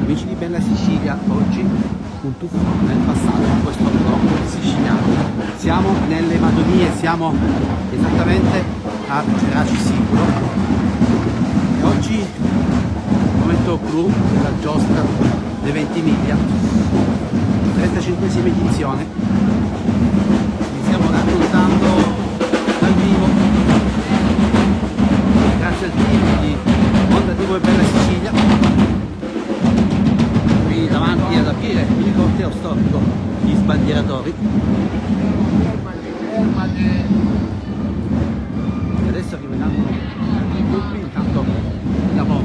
Amici di Bella Sicilia, oggi un tuffo nel passato in questo blog siciliano. Siamo nelle Madonie, siamo esattamente a Geraci Siculo e oggi momento clou della giostra dei Ventimiglia, 35esima edizione. Vi stiamo raccontando dal vivo grazie al team di Onda TV e Bella Sicilia. Qui davanti ad aprire il corteo storico gli sbandieratori e adesso arriveranno i gruppi. Intanto vediamo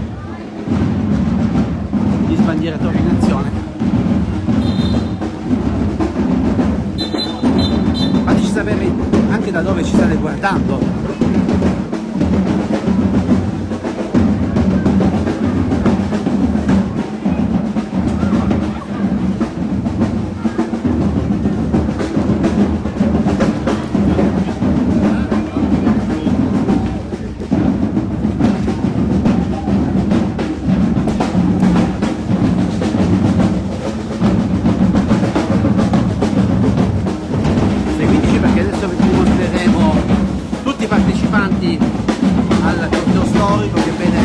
gli sbandieratori in azione. Fateci sapere anche da dove ci state guardando. Al corteo storico che vede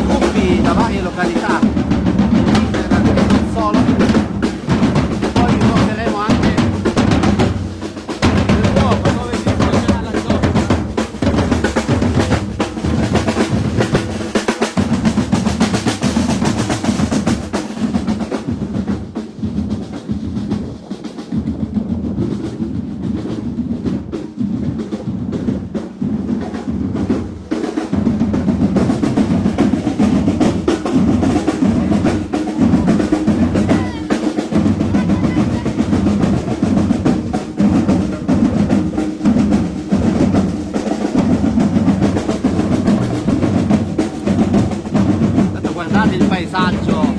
gruppi da varie località, non solo, e poi vi porteremo anche nel luogo dove si svolgerà la giostra. Guardate il paesaggio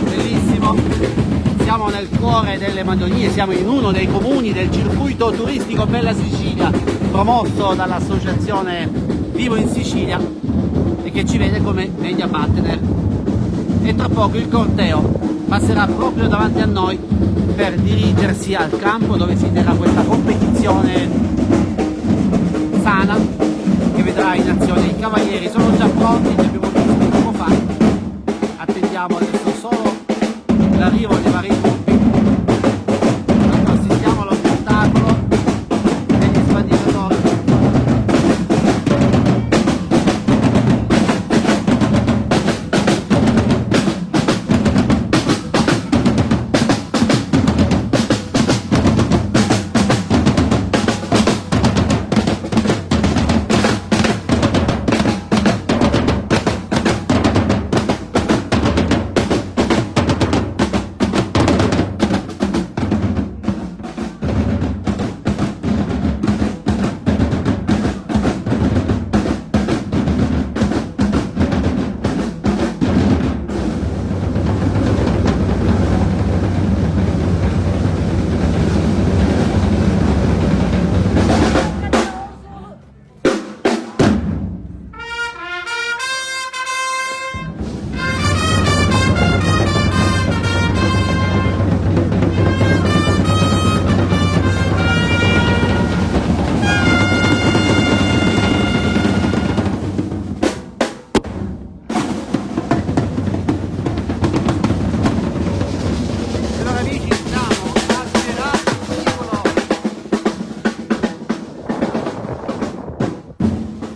bellissimo, siamo nel cuore delle Madonie, siamo in uno dei comuni del circuito turistico Bella Sicilia promosso dall'associazione Vivo in Sicilia e che ci vede come media partner, e tra poco il corteo passerà proprio davanti a noi per dirigersi al campo dove si terrà questa competizione sana che vedrà in azione i cavalieri. Sono già pronti, li abbiamo visto poco fa, attendiamo adesso solo l'arrivo dei vari gruppi. Assistiamo allo spettacolo degli sbandieratori.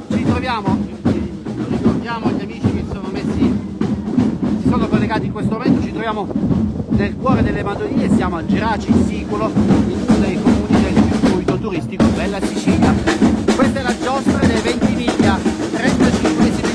Ricordiamo agli amici che si sono collegati in questo momento, ci troviamo nel cuore delle Madonie, siamo a Geraci Siculo, in uno dei comuni del circuito turistico Bella Sicilia. Questa è la giostra dei Ventimiglia, 35esima edizione.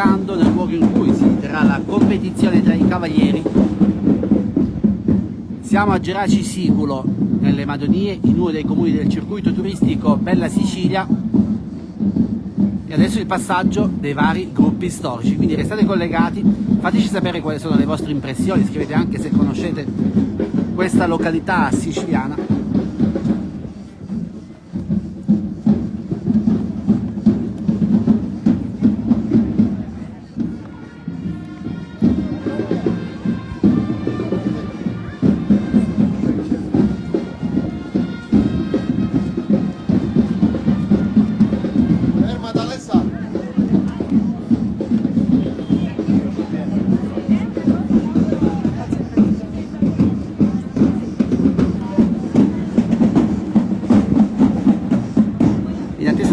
sbarcando nel luogo in cui si terrà la competizione tra i cavalieri. Siamo a Geraci Siculo, nelle Madonie, in uno dei comuni del circuito turistico Bella Sicilia, e adesso il passaggio dei vari gruppi storici, quindi restate collegati, fateci sapere quali sono le vostre impressioni, scrivete anche se conoscete questa località siciliana.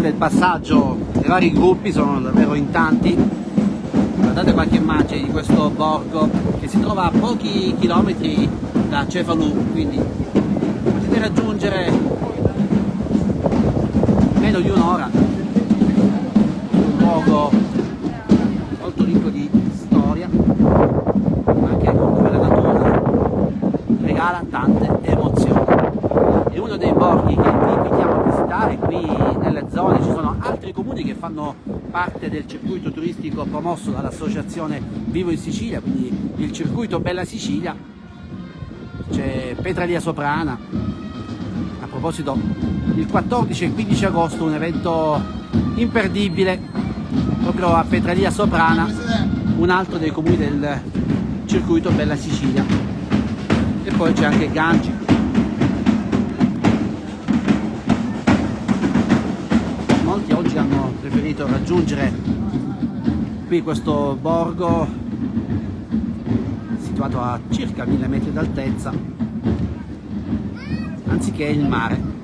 Del passaggio dei vari gruppi, sono davvero in tanti. Guardate qualche immagine di questo borgo che si trova a pochi chilometri da Cefalù, quindi potete raggiungere in meno di un'ora un luogo molto ricco di storia, ma anche dove la natura regala tante emozioni. È uno dei borghi che vi invitiamo a visitare. Qui nelle zone ci sono altri comuni che fanno parte del circuito turistico promosso dall'associazione Vivo in Sicilia, quindi il circuito Bella Sicilia. C'è Petralia Soprana. A proposito, il 14 e 15 agosto un evento imperdibile proprio a Petralia Soprana, un altro dei comuni del circuito Bella Sicilia. E poi c'è anche Gangi. Molti oggi hanno preferito raggiungere qui questo borgo situato a circa 1000 metri d'altezza anziché il mare.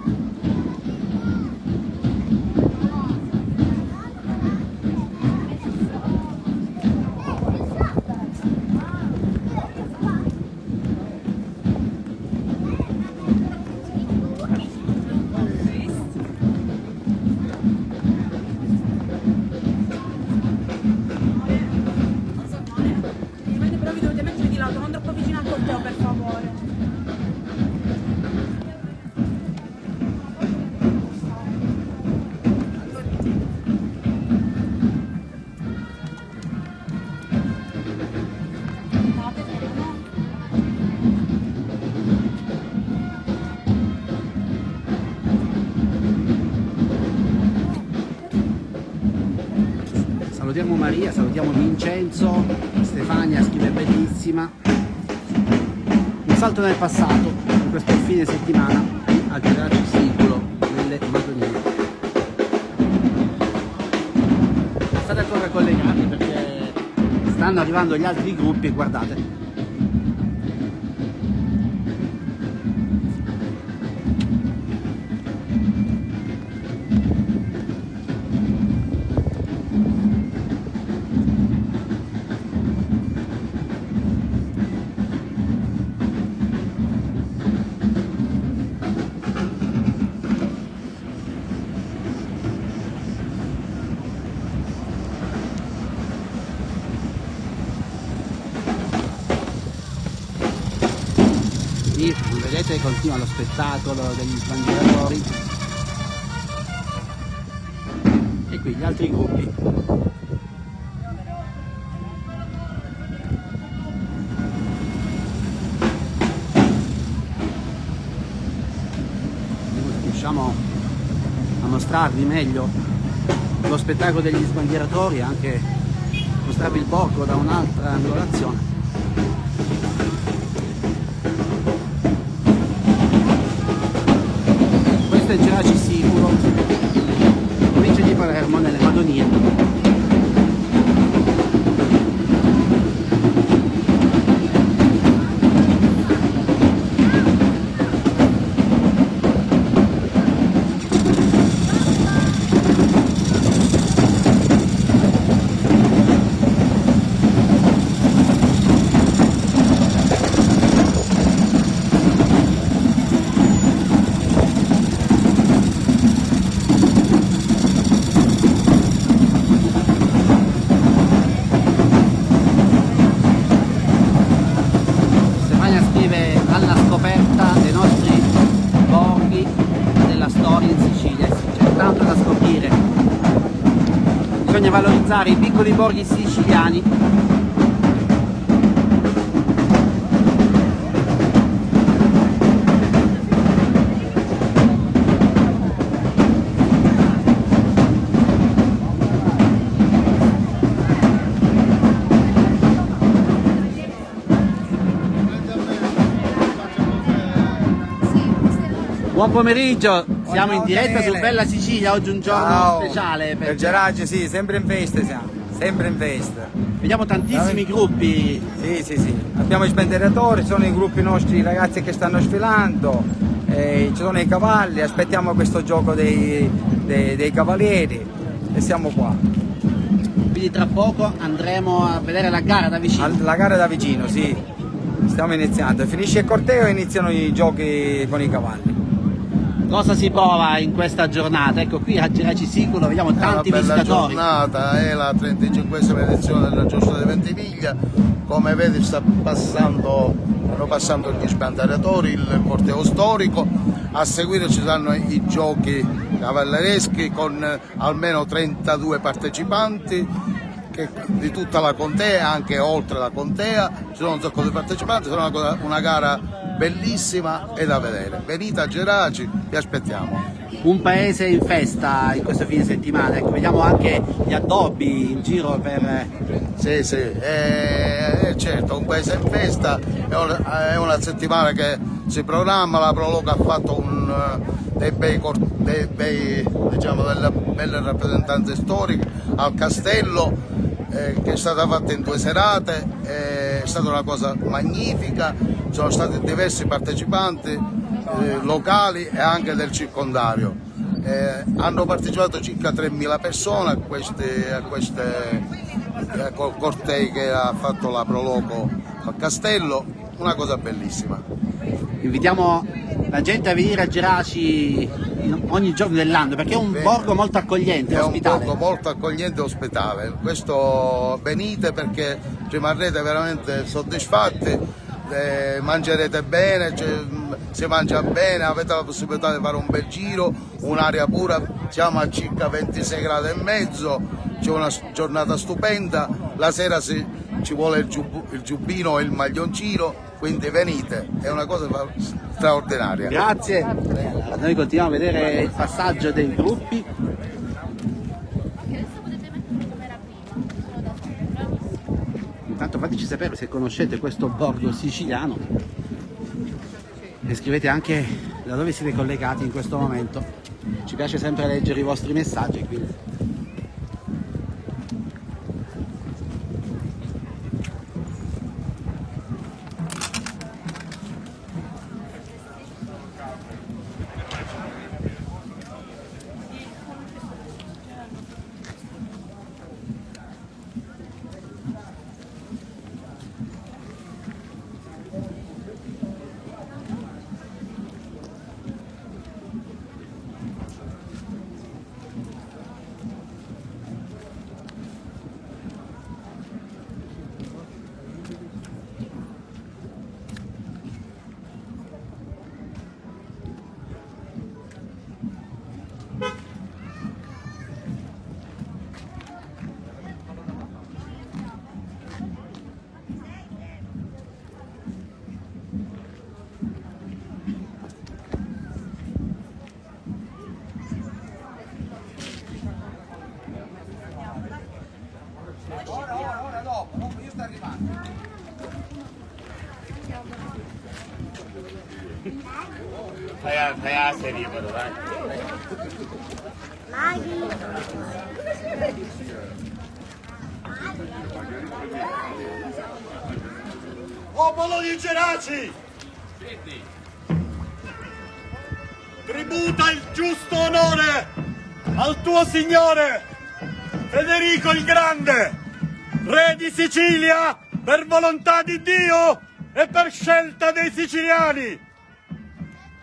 Salutiamo Maria, salutiamo Vincenzo, Stefania scrive bellissima. Un salto nel passato in questo fine settimana a Geraci Siculo nelle Madonie. State ancora collegati perché stanno arrivando gli altri gruppi e guardate. Vedete, continua lo spettacolo degli sbandieratori e qui gli altri gruppi. Riusciamo a mostrarvi meglio lo spettacolo degli sbandieratori e anche mostrarvi il borgo da un'altra angolazione. Geraci Siculo, provincia di Palermo, nelle Madonie. rafforzare i piccoli borghi siciliani. Buon pomeriggio, siamo in diretta su Bella Sicilia, oggi un giorno speciale per Geraci, sì, sempre in festa siamo, sempre in festa. Vediamo tantissimi gruppi. Sì, abbiamo i spenderetori, ci sono i gruppi nostri, i ragazzi che stanno sfilando, ci sono i cavalli, aspettiamo questo gioco dei cavalieri e siamo qua. Quindi tra poco andremo a vedere la gara da vicino. La gara da vicino, sì, stiamo iniziando, finisce il corteo e iniziano i giochi con i cavalli. Cosa si prova in questa giornata? Ecco, qui a Geraci Siculo vediamo tanti visitatori. È una bella giornata, è la 35esima edizione della Giostra di Ventimiglia. Come vedi stanno passando gli sbandieratori, il corteo storico. A seguire ci saranno i giochi cavallereschi con almeno 32 partecipanti di tutta la contea, anche oltre la contea. Ci sono un sacco di partecipanti, sarà una gara bellissima e da vedere. Venite a Geraci, vi aspettiamo. Un paese in festa in questo fine settimana, ecco, vediamo anche gli addobbi in giro per... Sì, certo, un paese in festa, è una settimana che si programma, la Prologa ha fatto delle belle rappresentanze storiche al castello, che è stata fatta in 2 serate, è stata una cosa magnifica, sono stati diversi partecipanti locali e anche del circondario. Hanno partecipato circa 3.000 persone a cortei che ha fatto la Proloco al castello, una cosa bellissima. Invitiamo la gente a venire a Geraci ogni giorno dell'anno perché è un borgo molto accogliente, ospitale. È un borgo molto accogliente e ospitale, questo venite perché rimarrete veramente soddisfatti, mangerete bene, si mangia bene, avete la possibilità di fare un bel giro, un'aria pura, siamo a circa 26 gradi e mezzo, c'è una giornata stupenda, la sera ci vuole il giubbino e il maglioncino, quindi venite, è una cosa straordinaria. Grazie. Noi continuiamo a vedere il passaggio dei gruppi. Intanto fateci sapere se conoscete questo borgo siciliano e scrivete anche da dove siete collegati in questo momento. Ci piace sempre leggere i vostri messaggi, quindi. Ora dopo, io sto arrivando. Fai la serie però, dai. Popolo di Geraci! Tributa il giusto onore al tuo signore Federico il Grande, re di Sicilia per volontà di Dio e per scelta dei siciliani,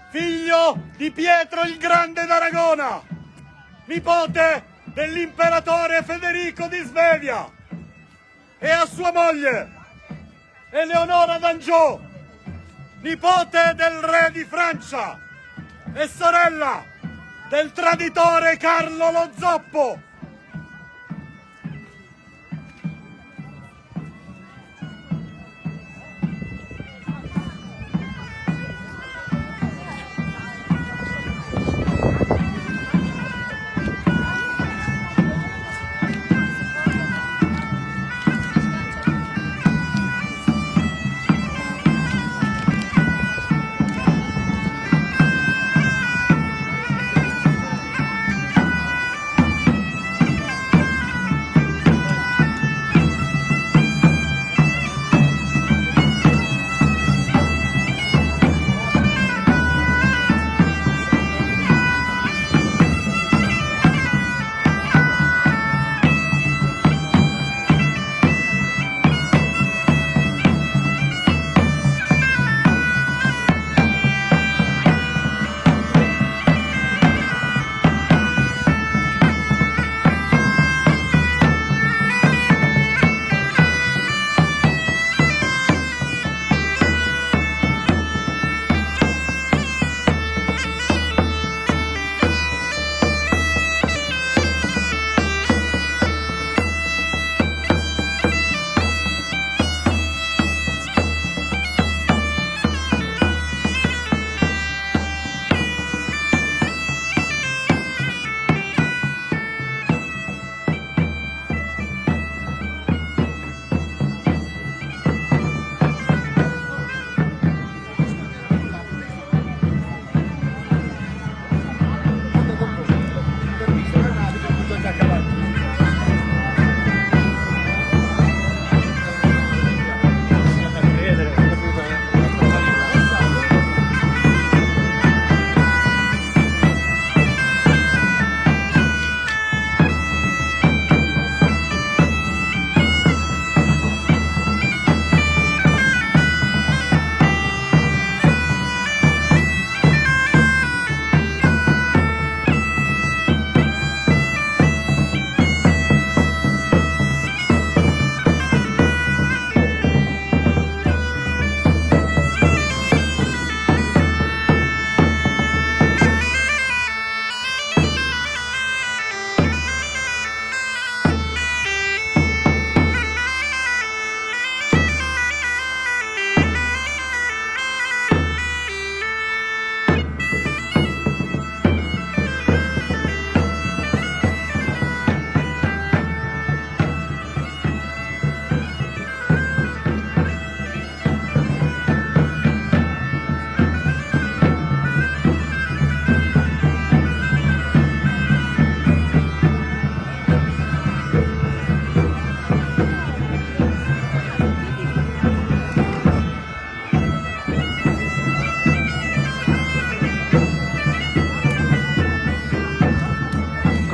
figlio di Pietro il Grande d'Aragona, nipote dell'imperatore Federico di Svevia, e a sua moglie Eleonora d'Angiò, nipote del re di Francia e sorella del traditore Carlo lo Zoppo.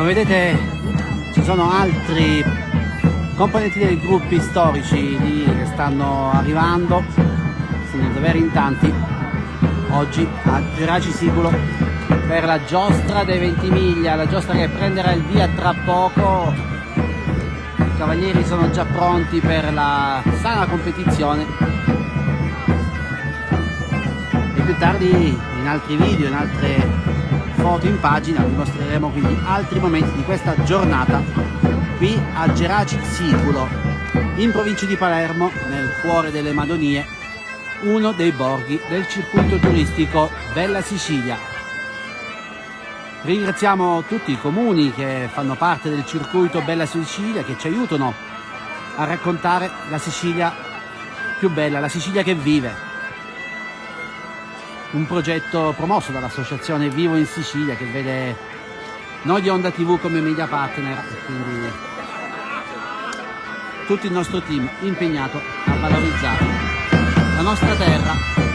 Come vedete ci sono altri componenti dei gruppi storici lì che stanno arrivando, sono davvero in tanti oggi a Geraci Siculo per la giostra dei Ventimiglia, la giostra che prenderà il via tra poco. I cavalieri sono già pronti per la sana competizione e più tardi in altri video, in altre foto in pagina vi mostreremo quindi altri momenti di questa giornata qui a Geraci Siculo, in provincia di Palermo, nel cuore delle Madonie, uno dei borghi del circuito turistico Bella Sicilia. Ringraziamo tutti i comuni che fanno parte del circuito Bella Sicilia, che ci aiutano a raccontare la Sicilia più bella, la Sicilia che vive. Un progetto promosso dall'associazione Vivo in Sicilia, che vede noi di Onda TV come media partner, quindi tutto il nostro team impegnato a valorizzare la nostra terra.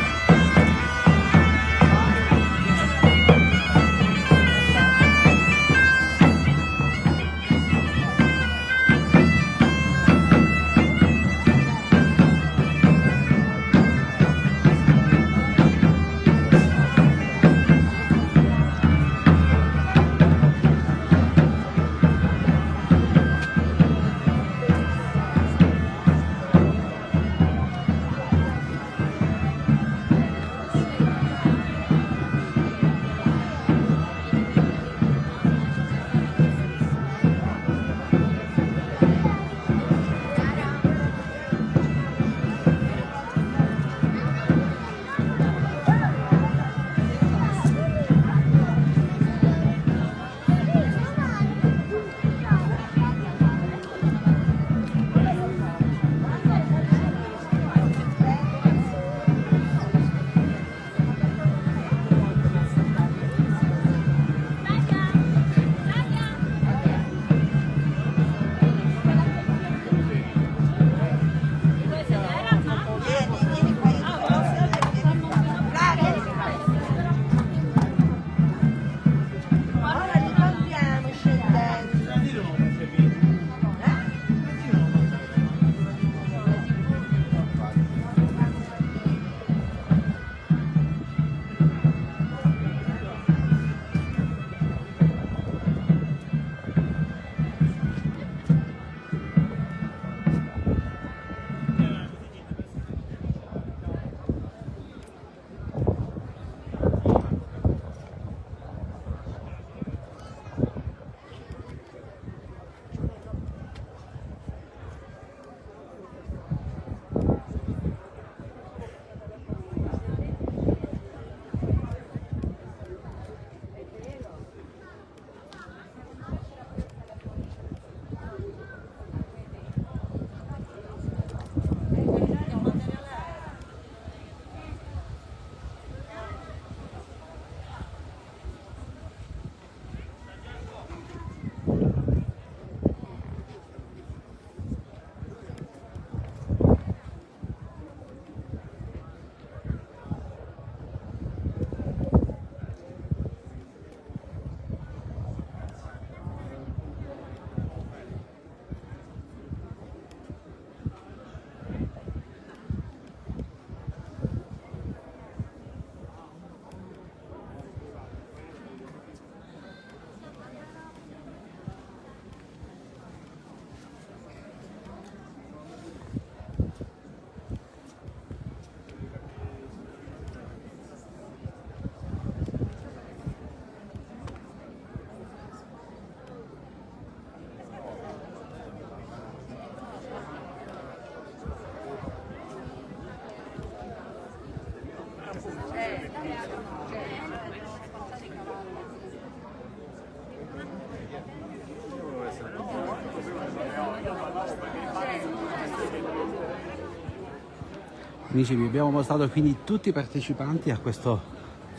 Amici, vi abbiamo mostrato quindi tutti i partecipanti a questo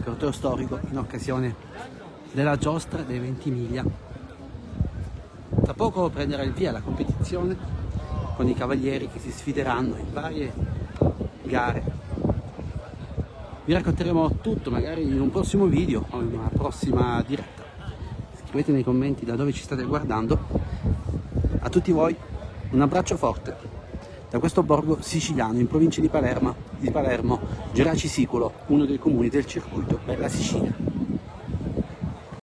corteo storico in occasione della giostra dei Ventimiglia. Tra poco prenderà il via la competizione con i cavalieri che si sfideranno in varie gare. Vi racconteremo tutto magari in un prossimo video o in una prossima diretta. scrivete nei commenti da dove ci state guardando. A tutti voi un abbraccio forte da questo borgo siciliano in provincia di Palermo, Geraci Siculo, uno dei comuni del circuito per la Sicilia.